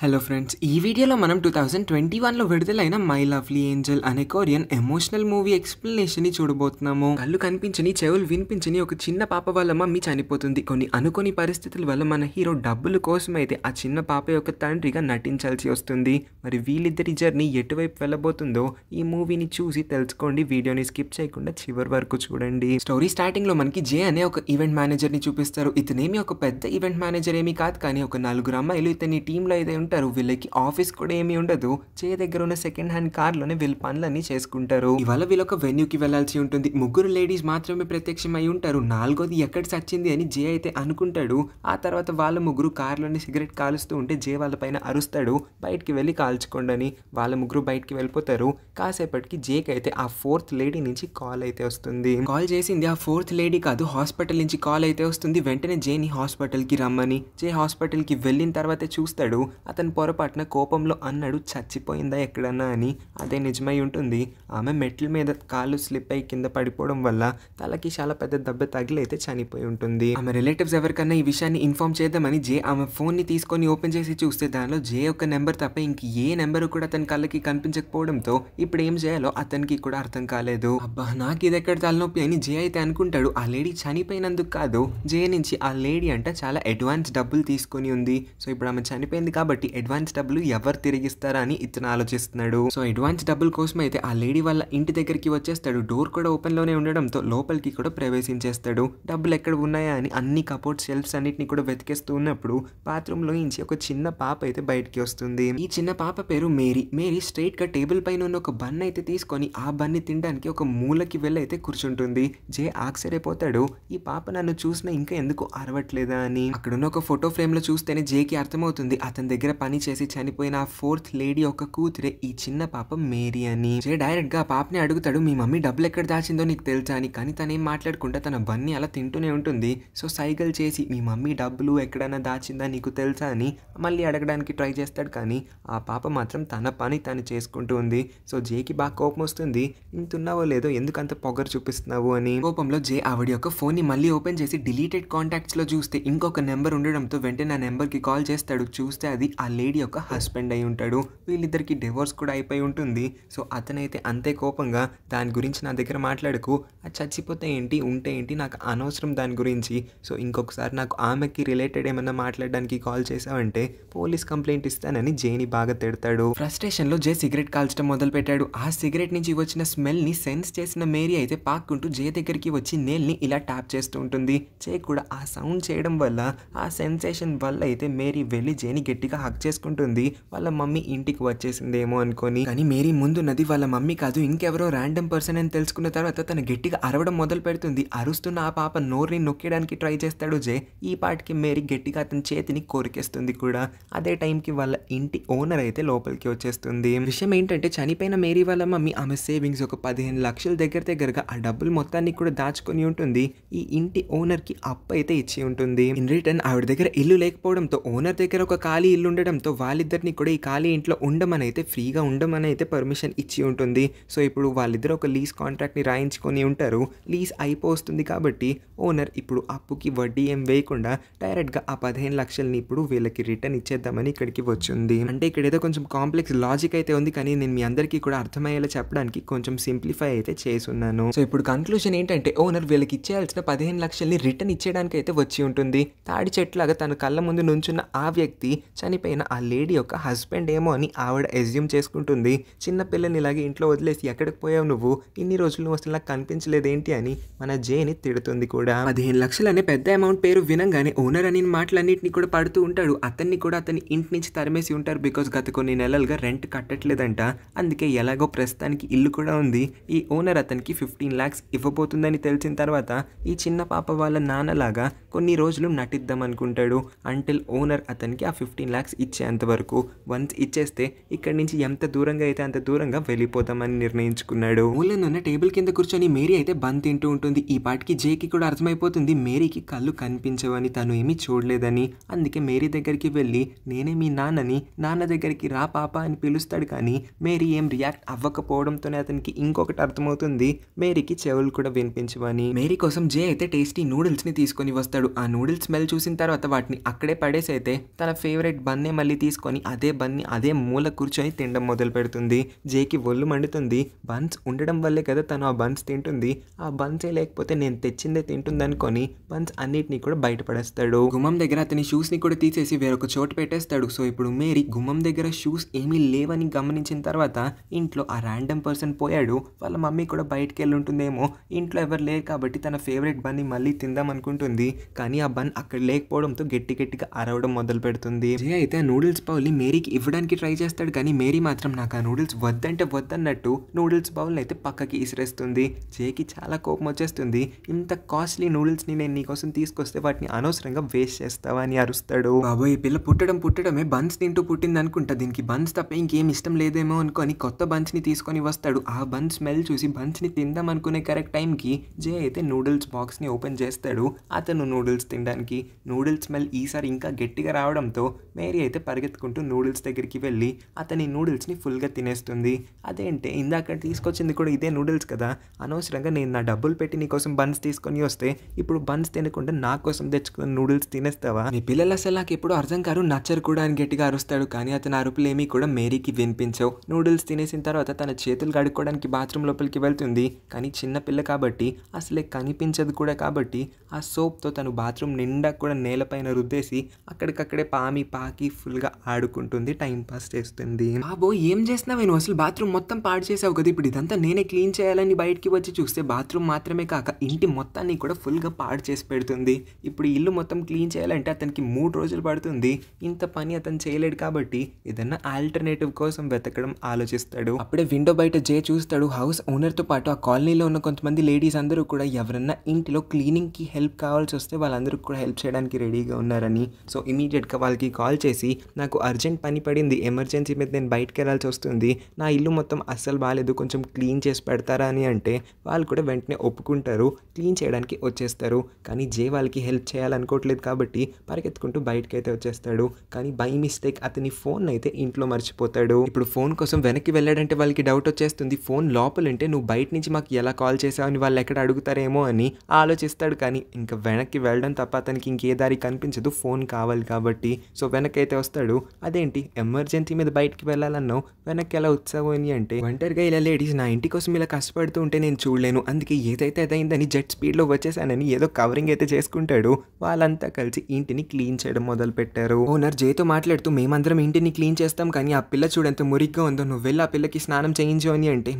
Hello friends, ఈ వీడియోలో మనం 2021లో విడుదలైన మై లవ్లీ ఏంజెల్ అనే కొరియన్ ఎమోషనల్ మూవీ ఎక్స్ప్లెనేషన్ని చూడబోతున్నాము. కళ్ళు కనిపించని, చెవులు వినిపించని ఒక చిన్న పాప వాళ్ళ మమ్మీ చనిపోతుంది. కొన్ని అనుకోని పరిస్థితుల వల్ల మన హీరో డబ్బుల కోసం అయితే ఆ చిన్న పాప యొక్క తండ్రిగా నటించాల్సి వస్తుంది. మరి వీళ్ళిద్దరి జర్నీ ఎటువైపు వెళ్ళబోతుందో ఈ మూవీని చూసి తెలుసుకోండి. వీడియోని స్కిప్ చేయకుండా చివరి వరకు చూడండి. స్టోరీ స్టార్టింగ్ లో మనకి జే అనే ఒక ఈవెంట్ మేనేజర్ ని చూపిస్తారు. ఇతనేమి ఒక పెద్ద ఈవెంట్ మేనేజర్ ఏమీ కాదు, కానీ ఒక నలుగురు అమ్మాయిలు ఇతని టీంలో అయితే ఉంటారు. వీళ్ళకి ఆఫీస్ కూడా ఏమీ ఉండదు. జే దగ్గర ఉన్న సెకండ్ హ్యాండ్ కార్ లోనే వీళ్ళ పనులన్నీ చేసుకుంటారు. ఇవాళ వీళ్ళొక వెన్యూకి వెళ్లాల్సి ఉంటుంది. ముగ్గురు లేడీస్ మాత్రమే ప్రత్యక్షమై ఉంటారు. నాలుగోది ఎక్కడ చచ్చింది అని జే అయితే అనుకుంటాడు. ఆ తర్వాత వాళ్ళ ముగ్గురు కార్లోని సిగరెట్ కాలుస్తూ ఉంటే జే వాళ్ళ పైన అరుస్తాడు, బయటికి వెళ్ళి కాల్చుకోండి అని. వాళ్ళ ముగ్గురు బయటికి వెళ్ళిపోతారు. కాసేపటికి జేకి అయితే ఆ ఫోర్త్ లేడీ నుంచి కాల్ అయితే వస్తుంది. కాల్ చేసింది ఆ ఫోర్త్ లేడీ కాదు, హాస్పిటల్ నుంచి కాల్ అయితే వస్తుంది. వెంటనే జేని హాస్పిటల్కి రమ్మని. జే హాస్పిటల్కి వెళ్ళిన తర్వాత చూస్తాడు. అతను పొరపాటున కోపంలో అన్నాడు, చచ్చిపోయిందా ఎక్కడన్నా అని. అదే నిజమై ఉంటుంది. ఆమె మెట్ల మీద కాళ్ళు స్లిప్ అయి కింద పడిపోవడం వల్ల తలకి చాలా పెద్ద దెబ్బ తగిలి అయితే చనిపోయి ఉంటుంది. ఆమె రిలేటివ్స్ ఎవరికన్నా ఈ విషయాన్ని ఇన్ఫార్మ్ చేద్దామని జే ఆమె ఫోన్ని తీసుకొని ఓపెన్ చేసి చూస్తే దానిలో జే యొక్క నెంబర్ తప్ప ఇంక ఏ నెంబర్ కూడా అతని కళ్ళకి కనిపించకపోవడంతో ఇప్పుడు ఏం చేయాలో అతనికి కూడా అర్థం కాలేదు. అబ్బా, నాకు ఇది ఎక్కడ తలనొప్పి అని జే అయితే అనుకుంటాడు. ఆ లేడీ చనిపోయినందుకు కాదు, జే నుంచి ఆ లేడీ అంట చాలా అడ్వాన్స్ డబ్బులు తీసుకొని ఉంది. సో ఇప్పుడు ఆమె చనిపోయింది కాబట్టి అడ్వాన్స్ డబ్బులు ఎవరు తిరిగిస్తారా అని ఇతను ఆలోచిస్తున్నాడు. సో అడ్వాన్స్ డబ్బుల కోసం అయితే ఆ లేడీ వాళ్ళ ఇంటి దగ్గరికి వచ్చేస్తాడు. డోర్ కూడా ఓపెన్ లోనే ఉండడంతో లోపలికి కూడా ప్రవేశించేస్తాడు. డబ్బులు ఎక్కడ ఉన్నాయా అని అన్ని కబోర్డ్ షెల్ఫ్స్ అన్నిటిని కూడా వెతికేస్తూ ఉన్నప్పుడు బాత్రూమ్ లో నుంచి ఒక చిన్న పాప అయితే బయటికి వస్తుంది. ఈ చిన్న పాప పేరు మేరీ. మేరీ స్ట్రైట్ గా టేబుల్ పైన ఉన్న ఒక బన్ అయితే తీసుకొని ఆ బన్ని తినడానికి ఒక మూలకి వెళ్ళి అయితే కూర్చుంటుంది. జే ఆశ్చర్యపోతాడు, ఈ పాప నన్ను చూసినా ఇంకా ఎందుకు అరవట్లేదా అని. అక్కడున్న ఒక ఫోటో ఫ్రేమ్ లో చూస్తేనే జేకి అర్థమవుతుంది అతని దగ్గర పని చేసి చనిపోయిన ఆ ఫోర్త్ లేడీ యొక్క కూతురే ఈ చిన్న పాప మేరీ అని. జే డైరెక్ట్ గా పాపని అడుగుతాడు, మీ మమ్మీ డబ్బులు ఎక్కడ దాచిందో నీకు తెలుసా అని. కానీ తనేం మాట్లాడకుండా తన బన్ని అలా తింటూనే ఉంటుంది. సో సైకిల్ చేసి మీ మమ్మీ డబ్బులు ఎక్కడైనా దాచిందా నీకు తెలుసా అని మళ్ళీ అడగడానికి ట్రై చేస్తాడు. కానీ ఆ పాప మాత్రం తన పని తను చేసుకుంటూ ఉంది. సో జేకి బాగా కోపం వస్తుంది. ఇంతున్నావో లేదో ఎందుకంత పొగరు చూపిస్తున్నావు అని. కోపంలో జే ఆవిడ యొక్క ఫోన్ ని మళ్ళీ ఓపెన్ చేసి డిలీటెడ్ కాంటాక్ట్స్ లో చూస్తే ఇంకొక నెంబర్ ఉండడంతో వెంటనే ఆ నెంబర్ కి కాల్ చేస్తాడు. చూస్తే అది ఆ లేడీ యొక్క హస్బెండ్ అయి ఉంటాడు. వీళ్ళిద్దరికి డివోర్స్ కూడా అయిపోయి ఉంటుంది. సో అతనైతే అంతే కోపంగా, దాని గురించి నా దగ్గర మాట్లాడకు, అది చచ్చిపోతే ఏంటి ఉంటే ఏంటి, నాకు అనవసరం దాని గురించి. సో ఇంకొకసారి నాకు ఆమెకి రిలేటెడ్ ఏమన్నా మాట్లాడడానికి కాల్ చేసావంటే పోలీస్ కంప్లైంట్ ఇస్తానని జేని బాగా తిడతాడు. ఫ్రస్ట్రేషన్ లో జే సిగరెట్ కాల్చడం మొదలు పెట్టాడు. ఆ సిగరెట్ నుంచి వచ్చిన స్మెల్ ని సెన్స్ చేసిన మేరీ అయితే పాక్కుంటూ జే దగ్గరికి వచ్చి నేల్ ని ఇలా ట్యాప్ చేస్తూ ఉంటుంది. జే కూడా ఆ సౌండ్ చేయడం వల్ల, ఆ సెన్సేషన్ వల్ల అయితే మేరీ వెళ్ళి జేని గట్టిగా హక్ చేసుకుంటుంది. వాళ్ళ మమ్మీ ఇంటికి వచ్చేసిందేమో అనుకొని. కానీ మేరీ ముందున్నది వాళ్ళ మమ్మీ కాదు, ఇంకెవరో ర్యాండమ్ పర్సన్ అని తెలుసుకున్న తర్వాత తన గట్టిగా అరవడం మొదలు పెడుతుంది. అరుస్తున్న ఆ పాప నోరుని నొక్కడానికి ట్రై చేస్తాడు జే. ఈ పాటికి మేరీ గట్టిగా అతని చేతిని కొరికేస్తుంది కూడా. అదే టైంకి వాళ్ళ ఇంటి ఓనర్ అయితే లోపలికి వచ్చేస్తుంది. విషయం ఏంటంటే చనిపోయిన మేరీ వాళ్ళ మమ్మీ ఆమె సేవింగ్స్ ఒక 15 లక్షల దగ్గరగా ఆ డబ్బులు మొత్తాన్ని కూడా దాచుకొని ఉంటుంది. ఈ ఇంటి ఓనర్ కి అప్పు అయితే ఇచ్చి ఉంటుంది. ఇన్ రిటర్న్ ఆవిడ దగ్గర ఇల్లు లేకపోవడంతో ఓనర్ దగ్గర ఒక ఖాళీ ఇల్లు ఉండడంతో వాళ్ళిద్దరిని కూడా ఈ ఖాళీ ఇంట్లో ఉండమని అయితే, ఫ్రీగా ఉండమని అయితే పర్మిషన్ ఇచ్చి ఉంటుంది. సో ఇప్పుడు వాళ్ళిద్దరు ఒక లీజ్ కాంట్రాక్ట్ ని రాయించుకొని ఉంటారు. లీజ్ అయిపోతుంది కాబట్టి ఓనర్ ఇప్పుడు అప్పుకి వడ్డీ ఏం వేయకుండా డైరెక్ట్ గా ఆ 15 లక్షల్ని ఇప్పుడు వీళ్ళకి రిటర్న్ ఇచ్చేద్దామని ఇక్కడికి వచ్చింది. అంటే ఇక్కడ ఏదో కొంచెం కాంప్లెక్స్ లాజిక్ అయితే ఉంది, కానీ నేను మీ అందరికీ కూడా అర్థమయ్యేలా చెప్పడానికి కొంచెం సింప్లిఫై అయితే చేసున్నాను. సో ఇప్పుడు కన్క్లూజన్ ఏంటంటే ఓనర్ వీళ్ళకి ఇచ్చేయాల్సిన 15 లక్షల్ని రిటర్న్ ఇచ్చేయడానికి అయితే వచ్చి ఉంటుంది. తాడి చెట్లాగా తన కళ్ళ ముందు నుంచున్న ఆ వ్యక్తి చనిపోయిన ఆ లేడీ యొక్క హస్బెండ్ ఏమో అని ఆవిడ ఎజ్యూమ్ చేసుకుంటుంది. చిన్న పిల్లని ఇలాగే ఇంట్లో వదిలేసి ఎక్కడికి పోయావు నువ్వు, ఇన్ని రోజులు నువ్వు అసలు నాకు కనిపించలేదేంటి అని మన జేని తిడుతుంది కూడా. 15 లక్షలు అనే పెద్ద అమౌంట్ పేరు వినంగానే ఓనర్ అని మాటలన్నింటినీ కూడా పడుతూ ఉంటాడు. అతన్ని కూడా అతని ఇంటి నుంచి తరిమేసి ఉంటారు. బికాస్ గత కొన్ని నెలలుగా రెంట్ కట్టట్లేదంట. అందుకే ఎలాగో ప్రస్తుతానికి ఇల్లు కూడా ఉంది. ఈ ఓనర్ అతనికి 15 lakhs ఇవ్వబోతుందని తెలిసిన తర్వాత ఈ చిన్న పాప వాళ్ళ నాన్నలాగా కొన్ని రోజులు నటిద్దాం అనుకుంటాడు. అంటిల్ ఓనర్ అతనికి ఆ 15 lakhs ఇచ్చేంత వరకు. వన్స్ ఇచ్చేస్తే ఇక్కడి నుంచి ఎంత దూరంగా అయితే అంత దూరంగా వెళ్ళిపోతామని నిర్ణయించుకున్నాడు. ఊళ్ళోనున్న టేబుల్ కింద కూర్చొని మేరీ అయితే బన్ తింటూ ఉంటుంది. ఈ పాటికి జేకి కూడా అర్థమైపోతుంది మేరీకి కళ్ళు కనిపించవని, తను ఏమీ చూడలేదని. అందుకే మేరీ దగ్గరికి వెళ్ళి నేనే మీ నాన్నని, నాన్న దగ్గరికి రా పాప అని పిలుస్తాడు. కానీ మేరీ ఏం రియాక్ట్ అవ్వకపోవడంతోనే అతనికి ఇంకొకటి అర్థమవుతుంది, మేరీకి చెవులు కూడా వినిపించవని. మేరీ కోసం జే అయితే టేస్టీ నూడిల్స్ ని తీసుకొని వస్తాడు. ఆ నూడిల్స్ స్మెల్ చూసిన తర్వాత వాటిని అక్కడే పడేసి అయితే తన ఫేవరెట్ బన్ బన్నే మళ్ళీ తీసుకొని అదే బన్ని అదే మూల కూర్చొని తినడం మొదలు పెడుతుంది. జేకి ఒళ్ళు మండుతుంది. బన్స్ ఉండడం వల్లే కదా తను ఆ బన్స్ తింటుంది. ఆ బన్సే లేకపోతే నేను తెచ్చిందే తింటుంది అనుకొని బన్స్ అన్నిటినీ కూడా బయటపడేస్తాడు. గుమ్మం దగ్గర అతని షూస్ని కూడా తీసేసి వేరొక చోటు పెట్టేస్తాడు. సో ఇప్పుడు మేరీ గుమ్మం దగ్గర షూస్ ఏమీ లేవని గమనించిన తర్వాత ఇంట్లో ఆ ర్యాండమ్ పర్సన్ పోయాడు, వాళ్ళ మమ్మీ కూడా బయటకు వెళ్ళి ఉంటుందేమో, ఇంట్లో ఎవరు లేరు కాబట్టి తన ఫేవరెట్ బన్ని మళ్ళీ తిందాం అనుకుంటుంది. కానీ ఆ బన్ అక్కడ లేకపోవడంతో గట్టిగా అరవడం మొదలు పెడుతుంది. జే అయితే ఆ నూడిల్స్ బౌల్ని మేరీకి ఇవ్వడానికి ట్రై చేస్తాడు. కానీ మేరీ మాత్రం నాకు ఆ నూడిల్స్ వద్దంటే వద్దన్నట్టు నూడిల్స్ బౌల్ని అయితే పక్కకి ఇసిరేస్తుంది. జేకి చాలా కోపం వచ్చేస్తుంది. ఇంత కాస్ట్లీ నూడిల్స్ని నేను నీకోసం తీసుకొస్తే వాటిని అనవసరంగా వేస్ట్ చేస్తావా అని అరుస్తాడు. బాబోయ్, ఈ పిల్ల పుట్టడమే బన్స్ తింటూ పుట్టింది అనుకుంటా, దీనికి బన్స్ తప్ప ఇంకేం ఇష్టం లేదేమో అనుకొని కొత్త బన్స్ని తీసుకొని వస్తాడు. ఆ బన్స్ స్మెల్ చూసి బన్స్ని తిందాం అనుకునే కరెక్ట్ టైంకి జే అయితే నూడిల్స్ బాక్స్ని ఓపెన్ చేస్తాడు అతను నూడిల్స్ తినడానికి. నూడిల్స్ స్మెల్ ఈసారి ఇంకా గట్టిగా రావడంతో మేరీ అయితే పరిగెత్తుకుంటూ నూడిల్స్ దగ్గరికి వెళ్ళి అతని నూడిల్స్ని ఫుల్గా తినేస్తుంది. అదేంటే ఇందాక తీసుకొచ్చింది కూడా ఇదే నూడిల్స్ కదా, అనవసరంగా నేను నా డబ్బులు పెట్టి నీకోసం బన్స్ తీసుకొని వస్తే ఇప్పుడు బన్స్ తినకుండా నా కోసం తెచ్చుకున్న నూడిల్స్ తినేస్తావా? మీ పిల్లలు అసలు నాకు ఎప్పుడు అర్థం కారు, నచ్చరు కూడా అని గట్టిగా అరుస్తాడు. కానీ అతని అరుపులేమీ కూడా మేరీకి వినిపించవు. నూడిల్స్ తినేసిన తర్వాత తన చేతులు కడుక్కోవడానికి బాత్రూమ్ లోపలికి వెళ్తుంది. కానీ చిన్న పిల్ల కాబట్టి అసలే కనిపించదు కూడా కాబట్టి ఆ సోప్తో తను బాత్రూమ్ నిండా కూడా నేలపైన రుద్దేసి అక్కడికక్కడే పాకి ఫుల్గా ఆడుకుంటుంది, టైం పాస్ చేస్తుంది. బాబో, ఏం చేస్తున్నావు నువ్వు? అసలు బాత్రూమ్ మొత్తం పాడు చేసావు కదా, ఇప్పుడు ఇదంతా నేనే క్లీన్ చేయాలని బయటికి వచ్చి చూస్తే బాత్రూమ్ మాత్రమే కాక ఇంటి మొత్తాన్ని కూడా ఫుల్గా పాడు చేసి పెడుతుంది. ఇప్పుడు ఇల్లు మొత్తం క్లీన్ చేయాలంటే అతనికి 3 రోజులు పడుతుంది. ఇంత పని అతను చేయలేడు కాబట్టి ఏదన్నా ఆల్టర్నేటివ్ కోసం వెతకడం ఆలోచిస్తాడు. అప్పుడే విండో బయట జే చూస్తాడు. హౌస్ ఓనర్తో పాటు ఆ కాలనీలో ఉన్న కొంతమంది లేడీస్ అందరూ కూడా ఎవరన్నా ఇంటిలో క్లీనింగ్కి హెల్ప్ కావాల్సి వస్తే వాళ్ళందరూ కూడా హెల్ప్ చేయడానికి రెడీగా ఉన్నారని. సో ఇమీడియట్గా వాళ్ళకి కాల్ చేసి నాకు అర్జెంట్ పని పడింది, ఎమర్జెన్సీ మీద నేను బయటకు వెళ్ళాల్సి వస్తుంది, నా ఇల్లు మొత్తం అస్సలు బాగాలేదు, కొంచెం క్లీన్ చేసి పెడతారా అని అంటే వాళ్ళు కూడా వెంటనే ఒప్పుకుంటారు, క్లీన్ చేయడానికి వచ్చేస్తారు. కానీ జే వాళ్ళకి హెల్ప్ చేయాలనుకోవట్లేదు కాబట్టి పరిగెత్తుకుంటూ బయటకు అయితే వచ్చేస్తాడు. కానీ బై మిస్టేక్ అతని ఫోన్ అయితే ఇంట్లో మర్చిపోతాడు. ఇప్పుడు ఫోన్ కోసం వెనక్కి వెళ్ళాడంటే వాళ్ళకి డౌట్ వచ్చేస్తుంది. ఫోన్ లోపలంటే నువ్వు బయట నుంచి మాకు ఎలా కాల్ చేసావని వాళ్ళు ఎక్కడ అడుగుతారేమో అని ఆలోచిస్తాడు. కానీ ఇంకా వెనక్కి వెళ్ళడం తప్ప అతనికి ఇంకే దారి కనిపించదు, ఫోన్ కావాలి కాబట్టి. సో వెనక్కి అయితే వస్తాడు. అదేంటి ఎమర్జెన్సీ మీద బయటికి వెళ్ళాలన్నావు, వెనక్కి ఎలా వచ్చావు అని అంటే ఒంటరిగా ఇలా లేడీస్ నా ఇంటి కోసం ఇలా కష్టపడుతూ ఉంటే నేను చూడలేను, అందుకే ఏదైతే అదైందని జెట్ స్పీడ్లో వచ్చేసానని ఏదో కవరింగ్ అయితే చేసుకుంటాడు. వాళ్ళంతా కలిసి ఇంటిని క్లీన్ చేయడం మొదలు పెట్టారు. ఓనర్ జేతో మాట్లాడుతూ మేమందరం ఇంటిని క్లీన్ చేస్తాం, కానీ ఆ పిల్ల చూడంత మురిగ్గా ఉందో, నువ్వు వెళ్ళి ఆ పిల్లకి స్నానం చేయించు అని అంటే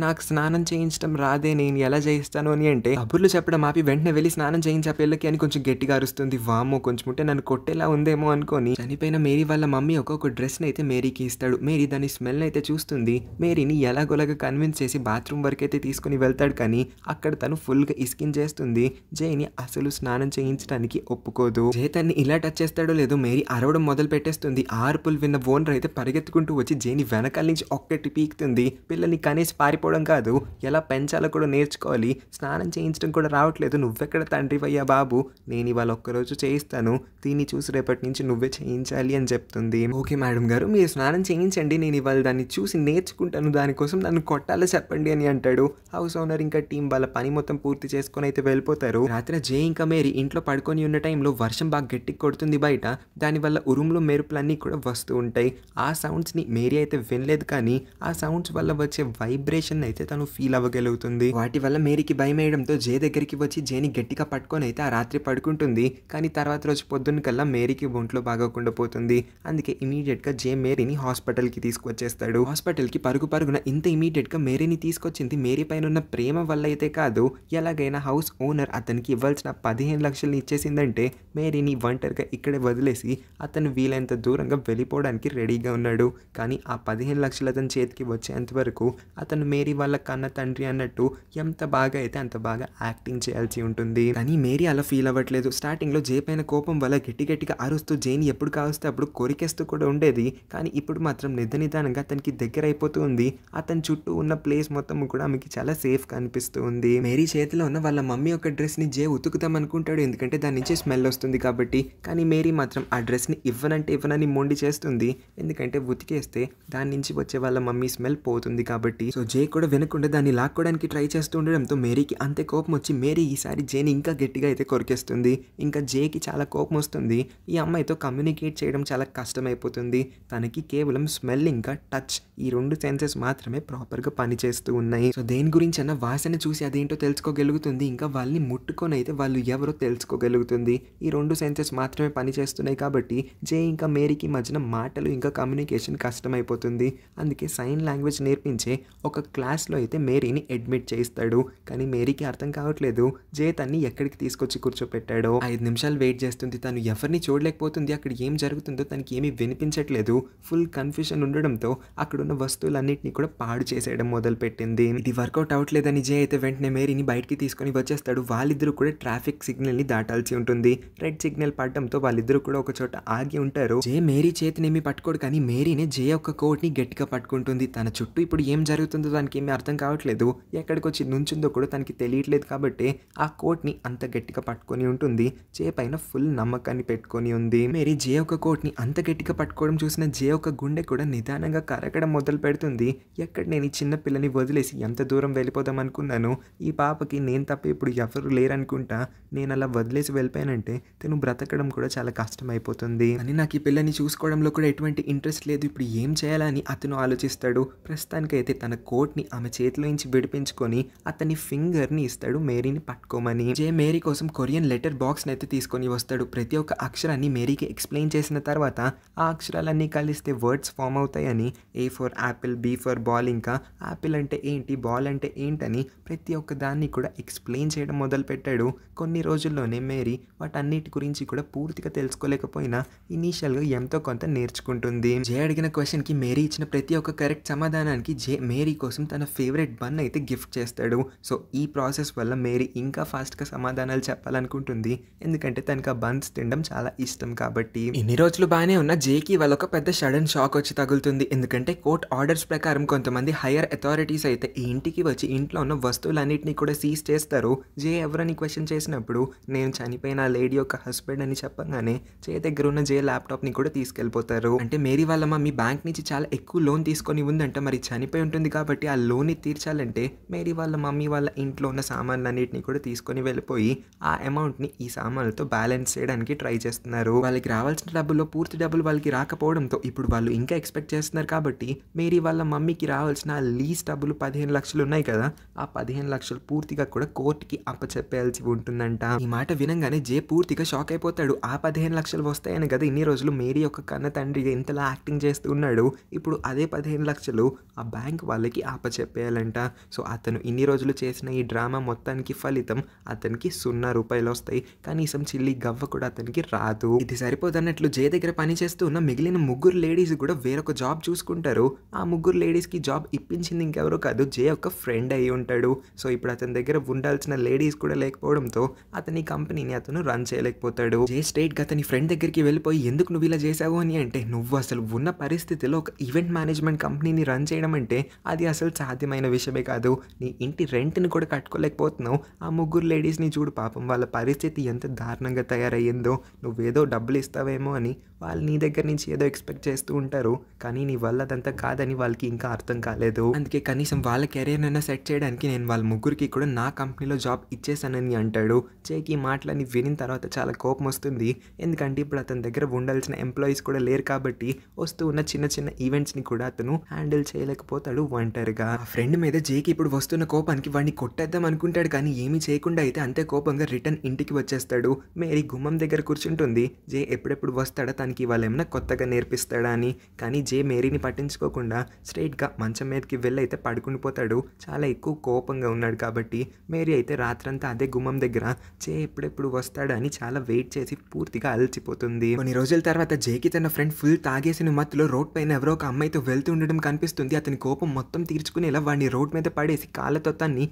నాకు స్నానం చేయించడం రాదే, నేను ఎలా చేయిస్తాను అని అంటే కబుర్లు చెప్పడం ఆపి వెంటనే వెళ్ళి స్నానం చేయించి ఆ పిల్లకి అని కొంచెం గట్టిగా అరుస్తుంది. వామ్మో, కొంచెం ఉంటే నన్ను కొట్టేలా ఉందేమో అనుకొని చనిపోయిన మేరీ వాళ్ళ మమ్మీ ఒక్కొక్క డ్రెస్ని అయితే మేరీకి ఇస్తాడు. మేరీ దాని స్మెల్ అయితే చూస్తుంది. మేరీని ఎలాగోలాగా కన్విన్స్ చేసి బాత్రూమ్ వరకు అయితే తీసుకుని వెళ్తాడు. కానీ అక్కడ తను ఫుల్గా ఇస్కించేస్తుంది. జేని అసలు స్నానం చేయించడానికి ఒప్పుకోదు. జే తన్ని ఇలా టచ్ చేస్తాడో లేదో మేరీ అరవడం మొదలు పెట్టేస్తుంది. ఆర్పులు విన్న ఓనర్ అయితే పరిగెత్తుకుంటూ వచ్చి జేని వెనకాల నుంచి ఒక్కటి పీకుతుంది. పిల్లల్ని కనేసి పారిపోవడం కాదు, ఎలా పెంచాలో కూడా నేర్చుకోవాలి, స్నానం చేయించడం కూడా రావట్లేదు, నువ్వెక్కడ తండ్రివయ్యా బాబు, నేను ఇవాళ ఒక్కరోజు చేయిస్తాను, దీన్ని చూసి రేపటి నుంచి నువ్వే చేయించాలి అని చెప్తుంది. ఓకే మేడం గారు, మీరు స్నానం చేయించండి, నేను ఇవాళ దాన్ని చూసి నేర్చుకుంటాను, దానికోసం నన్ను కొట్టాలో చెప్పండి అని అంటాడు. హౌస్ ఓనర్ ఇంకా టీం వాళ్ళ పని మొత్తం పూర్తి చేసుకొని అయితే వెళ్ళిపోతారు. రాత్రి జే ఇంకా మేరీ ఇంట్లో పడుకొని ఉన్న టైంలో వర్షం బాగా గట్టిగా కొడుతుంది బయట. దానివల్ల ఉరుములు మెరుపులన్నీ కూడా వస్తూ ఉంటాయి. ఆ సౌండ్స్ని మేరీ అయితే వినలేదు, కానీ ఆ సౌండ్స్ వల్ల వచ్చే వైబ్రేషన్ అయితే తను ఫీల్ అవ్వగలుగుతుంది. వాటి వల్ల మేరీకి భయం వేయడంతో జే దగ్గరికి వచ్చి జేని గట్టిగా పట్టుకొని అయితే ఆ రాత్రి పడుకుంటుంది. కానీ తర్వాత రోజు పొద్దున్న కల్లా మేరీకి ఒంట్లో బాగోకుండా పోతుంది. అందుకే ఇమీడియట్గా జే మేరీని హాస్పిటల్కి తీసుకొచ్చేస్తాడు. హాస్పిటల్కి పరుగున ఇంత ఇమీడియట్గా మేరీని తీసుకొచ్చింది మేరీ పైన ఉన్న ప్రేమ వల్ల అయితే కాదు, ఎలాగైనా హౌస్ ఓనర్ అతనికి ఇవ్వాల్సిన 15 లక్షలు ఇచ్చేసిందంటే మేరీని ఒంటరిగా ఇక్కడే వదిలేసి అతను వీలైనంత దూరంగా వెళ్ళిపోవడానికి రెడీగా ఉన్నాడు. కానీ ఆ 15 లక్షలు అతని చేతికి వచ్చేంత వరకు అతను మేరీ వాళ్ళ కన్న తండ్రి అన్నట్టు ఎంత బాగా అయితే అంత బాగా యాక్టింగ్ చేయాల్సి ఉంటుంది. కానీ మేరీ అలా ఫీల్ అవ్వట్లేదు. స్టార్టింగ్లో జే పైన కోపం వల్ల గట్టిగా అరుస్తూ జేని ఎప్పుడు కావస్తే అప్పుడు కొరికేస్తూ కూడా ఉండేది. కానీ ఇప్పుడు మాత్రం నిదానంగా అతనికి దగ్గర అయిపోతూ ఉంది. అతని చుట్టూ ఉన్న ప్లేస్ మొత్తం కూడా ఆమెకి చాలా సేఫ్గా అనిపిస్తూ ఉంది. మేరీ చేతిలో ఉన్న వాళ్ళ మమ్మీ ఒక డ్రెస్ని జే ఉతుకుతాం అనుకుంటాడు, ఎందుకంటే దాని నుంచి స్మెల్ వస్తుంది కాబట్టి. కానీ మేరీ మాత్రం ఆ డ్రెస్ని ఇవ్వనని మొండి చేస్తుంది, ఎందుకంటే ఉతికేస్తే దాని నుంచి వచ్చే వాళ్ళ మమ్మీ స్మెల్ పోతుంది కాబట్టి. సో జే కూడా వినకుండా దాన్ని లాక్కోవడానికి ట్రై చేస్తూ ఉండడంతో మేరీకి అంతే కోపం వచ్చి మేరీ ఈసారి జేని ఇంకా గట్టిగా అయితే కొరికేస్తుంది. ఇంకా జేకి చాలా కోపం వస్తుంది. ఈ అమ్మాయితో కమ్యూనికేట్ కమ్యూనికేట్ చేయడం చాలా కష్టమైపోతుంది. తనకి కేవలం స్మెల్ ఇంకా టచ్ ఈ 2 సెన్సెస్ మాత్రమే ప్రాపర్‌గా పనిచేస్తూ ఉన్నాయి. సో దేని గురించైనా వాసన చూసి అదేంటో తెలుసుకోగలుగుతుంది. ఇంకా వాళ్ళని ముట్టుకొనైతే వాళ్ళు ఎవరో తెలుసుకోగలుగుతుంది. ఈ 2 సెన్సెస్ మాత్రమే పనిచేస్తున్నాయి కాబట్టి జే ఇంకా మేరీకి మధ్యన మాటలు ఇంకా కమ్యూనికేషన్ కష్టమైపోతుంది. అందుకే సైన్ లాంగ్వేజ్ నేర్పించే ఒక క్లాస్‌లో అయితే మేరీని అడ్మిట్ చేయిస్తాడు. కానీ మేరీకి అర్థం కావట్లేదు జే తన్ని ఎక్కడికి తీసుకొచ్చి కూర్చోపెట్టాడో. 5 నిమిషాలు వెయిట్ చేస్తుంది. తను ఎవరిని చూడలేకపోతుంది. అక్కడ ఏం జరుగుతుందో తనకి ఏమీ వినిపించట్లేదు. ఫుల్ కన్ఫ్యూజన్ ఉండడంతో అక్కడున్న వస్తువులన్నిటిని కూడా పాడు చేసేయడం మొదలుపెట్టింది. ఇది వర్కౌట్ అవ్వట్లేదని జే అయితే వెంటనే మేరీని బయటికి తీసుకొని వచ్చేస్తాడు. వాళ్ళిద్దరూ కూడా ట్రాఫిక్ సిగ్నల్ని దాటాల్సి ఉంటుంది. రెడ్ సిగ్నల్ పడడంతో వాళ్ళిద్దరూ కూడా ఒక చోట ఆగి ఉంటారు. జే మేరీ చేతినేమి పట్టుకోడు కానీ మేరీనే జే యొక్క కోట్ని గట్టిగా పట్టుకుంటుంది. తన చుట్టూ ఇప్పుడు ఏం జరుగుతుందో తనకి ఏమీ అర్థం కావట్లేదు. ఎక్కడికి వచ్చి నుంచుందో కూడా తనకి తెలియట్లేదు కాబట్టి ఆ కోట్ని అంత గట్టిగా పట్టుకొని ఉంటుంది. జే పైన ఫుల్ నమ్మకాన్ని పెట్టుకొని ఉంది. మేరీ జే యొక్క కోట్ని అంత గట్టిగా పట్టుకోవడం చూసిన జే యొక్క గుండె కూడా నిదానంగా కరగడం మొదలు పెడుతుంది. ఎక్కడ నేను ఈ చిన్న పిల్లని వదిలేసి ఎంత దూరం వెళ్ళిపోదాం అనుకున్నాను. ఈ పాపకి నేను తప్ప ఇప్పుడు ఎవరు లేరనుకుంటా. నేను అలా వదిలేసి వెళ్ళిపోయానంటే తను బ్రతకడం కూడా చాలా కష్టమైపోతుంది. అని నాకు ఈ పిల్లని చూసుకోవడంలో కూడా ఎటువంటి ఇంట్రెస్ట్ లేదు. ఇప్పుడు ఏం చేయాలని అతను ఆలోచిస్తాడు. ప్రస్తుతానికైతే తన కోట్ని ఆమె చేతిలో నుంచి విడిపించుకొని అతని ఫింగర్ని ఇస్తాడు మేరీని పట్టుకోమని. జే మేరీ కోసం కొరియన్ లెటర్ బాక్స్ని అయితే తీసుకొని వస్తాడు. ప్రతి ఒక్క అక్షరాన్ని మేరీకి ఎక్స్ప్లెయిన్ చేసిన తర్వాత ఆ అక్షరాలన్నీ కలిస్తే వర్డ్స్ ఫామ్ అవుతాయని A for apple, B for ball, ఇంకా యాపిల్ అంటే ఏంటి, బాల్ అంటే ఏంటని ప్రతి ఒక్క దాన్ని కూడా ఎక్స్ప్లెయిన్ చేయడం మొదలుపెట్టాడు. కొన్ని రోజుల్లోనే మేరీ వాటన్నిటి గురించి కూడా పూర్తిగా తెలుసుకోలేకపోయినా ఇనీషియల్గా ఎంతో కొంత నేర్చుకుంటుంది. జే అడిగిన క్వశ్చన్కి మేరీ ఇచ్చిన ప్రతి ఒక్క కరెక్ట్ సమాధానానికి జే మేరీ కోసం తన ఫేవరెట్ బన్ అయితే గిఫ్ట్ చేస్తాడు. సో ఈ ప్రాసెస్ వల్ల మేరీ ఇంకా ఫాస్ట్గా సమాధానాలు చెప్పాలనుకుంటుంది. ఎందుకంటే తనకు ఆ బన్స్ తినడం చాలా ఇష్టం కాబట్టి. ఇన్ని రోజులు బాగానే ఉన్న జేకి వాళ్ళొక పెద్ద సడన్ షాక్ వచ్చి తగులుతుంది. ఎందుకంటే కోర్ట్ ఆర్డర్స్ ప్రకారం కొంతమంది హైయర్ అథారిటీస్ అయితే ఈ ఇంటికి వచ్చి ఇంట్లో ఉన్న వస్తువులన్నింటినీ కూడా సీజ్ చేస్తారు. జే ఎవరని క్వశ్చన్ చేసినప్పుడు నేను చనిపోయిన లేడీ యొక్క హస్బెండ్ అని చెప్పగానే జే దగ్గర ఉన్న జే ల్యాప్టాప్ని కూడా తీసుకెళ్ళిపోతారు. అంటే మేరీ వాళ్ళ మమ్మీ బ్యాంక్ నుంచి చాలా ఎక్కువ లోన్ తీసుకొని ఉందంట. మరి చనిపోయి ఉంటుంది కాబట్టి ఆ లోన్ని తీర్చాలంటే మేరీ వాళ్ళ మమ్మీ వాళ్ళ ఇంట్లో ఉన్న సామాన్లన్నింటినీ కూడా తీసుకొని వెళ్ళిపోయి ఆ అమౌంట్ని ఈ సామాన్లతో బ్యాలెన్స్ చేయడానికి ట్రై చేస్తున్నారు. వాళ్ళకి రావాల్సిన డబ్బుల్లో పూర్తి డబ్బులు వాళ్ళకి రాకపోవడంతో ఇప్పుడు వాళ్ళు ఇంకా ఎక్స్పెక్ట్ చేస్తున్నారు కాబట్టి మేరీ వాళ్ళ మమ్మీకి రావాల్సిన లీజ్ డబ్బులు 15 లక్షలు ఉన్నాయి కదా, ఆ 15 లక్షలు పూర్తిగా కూడా కోర్టుకి అప్పచెప్పేయాల్సి ఉంటుందంట. ఈ మాట వినంగానే జే పూర్తిగా షాక్ అయిపోతాడు. ఆ 15 లక్షలు వస్తాయని కదా ఇన్ని రోజులు మేరీ యొక్క కన్న తండ్రి ఎంతలా యాక్టింగ్ చేస్తూ ఉన్నాడు. ఇప్పుడు అదే 15 లక్షలు ఆ బ్యాంక్ వాళ్ళకి అప్పచెప్పేయాలంట. సో అతను ఇన్ని రోజులు చేసిన ఈ డ్రామా మొత్తానికి ఫలితం అతనికి 0 రూపాయలు వస్తాయి. కనీసం చిల్లి గవ్వ కూడా అతనికి రాదు. ఇది సరిపోదన్నట్లు జే దగ్గర పని చేస్తూ ఉన్న మిగిలిన 3 లేడీస్ కూడా వేరొక జాబ్ చూసుకుంటారు. ఆ 3 లేడీస్కి జాబ్ ఇప్పించింది ఇంకెవరో కాదు, జే యొక్క ఫ్రెండ్ అయి ఉంటాడు. సో ఇప్పుడు అతని దగ్గర ఉండాల్సిన లేడీస్ కూడా లేకపోవడంతో అతని కంపెనీని అతను రన్ చేయలేకపోతాడు. జే స్ట్రైట్గా అతని ఫ్రెండ్ దగ్గరికి వెళ్ళిపోయి ఎందుకు నువ్వు ఇలా చేసావు అని అంటే, నువ్వు అసలు ఉన్న పరిస్థితిలో ఒక ఈవెంట్ మేనేజ్మెంట్ కంపెనీని రన్ చేయడం అంటే అది అసలు సాధ్యమైన విషయమే కాదు. నీ ఇంటి రెంట్ని కూడా కట్టుకోలేకపోతున్నావు. ఆ 3 లేడీస్ని చూడు, పాపం వాళ్ళ పరిస్థితి ఎంత దారుణంగా తయారయ్యిందో. నువ్వేదో డబ్బులు ఇస్తావేమో అని వాళ్ళు నీ దగ్గర నుంచి ఏదో ఎక్స్పెక్ట్ చేస్తూ ఉంటారు. కానీ నీ వల్ల అదంతా కాదని వాళ్ళకి ఇంకా అర్థం కాలేదు. అందుకే కనీసం వాళ్ళ కెరీర్నైనా సెట్ చేయడానికి నేను వాళ్ళ 3కి కూడా నా కంపెనీలో జాబ్ ఇచ్చేసానని అంటాడు. జేకి మాటలని వినిన తర్వాత చాలా కోపం వస్తుంది. ఎందుకంటే ఇప్పుడు అతని దగ్గర ఉండాల్సిన ఎంప్లాయీస్ కూడా లేరు కాబట్టి వస్తూ ఉన్న చిన్న చిన్న ఈవెంట్స్ని కూడా అతను హ్యాండిల్ చేయలేకపోతాడు ఒంటరిగా. ఆ ఫ్రెండ్ మీద జేకి ఇప్పుడు వస్తున్న కోపానికి వాడిని కొట్టేద్దాం అనుకుంటాడు. కానీ ఏమీ చేయకుండా అయితే అంతే కోపంగా రిటర్న్ ఇంటికి వచ్చేస్తాడు. మేరీ గుమ్మం దగ్గర కూర్చుంటుంది. జే ఎప్పుడెప్పుడు వస్తాడా, తనకి వాళ్ళు ఏమైనా కొత్తగా నేర్పిస్తాడా అని. కానీ జే మేరీని పట్టించుకోకుండా స్ట్రైట్గా మంచం మీదకి వెళ్ళి అయితే పడుకునిపోతాడు. చాలా ఎక్కువ కోపంగా ఉన్నాడు కాబట్టి మేరీ అయితే రాత్రంతా అదే గుమ్మం దగ్గర జే ఎప్పుడెప్పుడు వస్తాడా అని చాలా వెయిట్ చేసి పూర్తిగా అలసిపోతుంది. కొన్ని రోజుల తర్వాత జేకి తన ఫ్రెండ్ ఫుల్ తాగేసిన మత్తులో రోడ్ పైన ఎవరో ఒక అమ్మాయితో వెళ్తూ ఉండడం కనిపిస్తుంది. అతని కోపం మొత్తం తీర్చుకునేలా వాడిని రోడ్ మీద పడేసి కాళ్ళతో తన్ని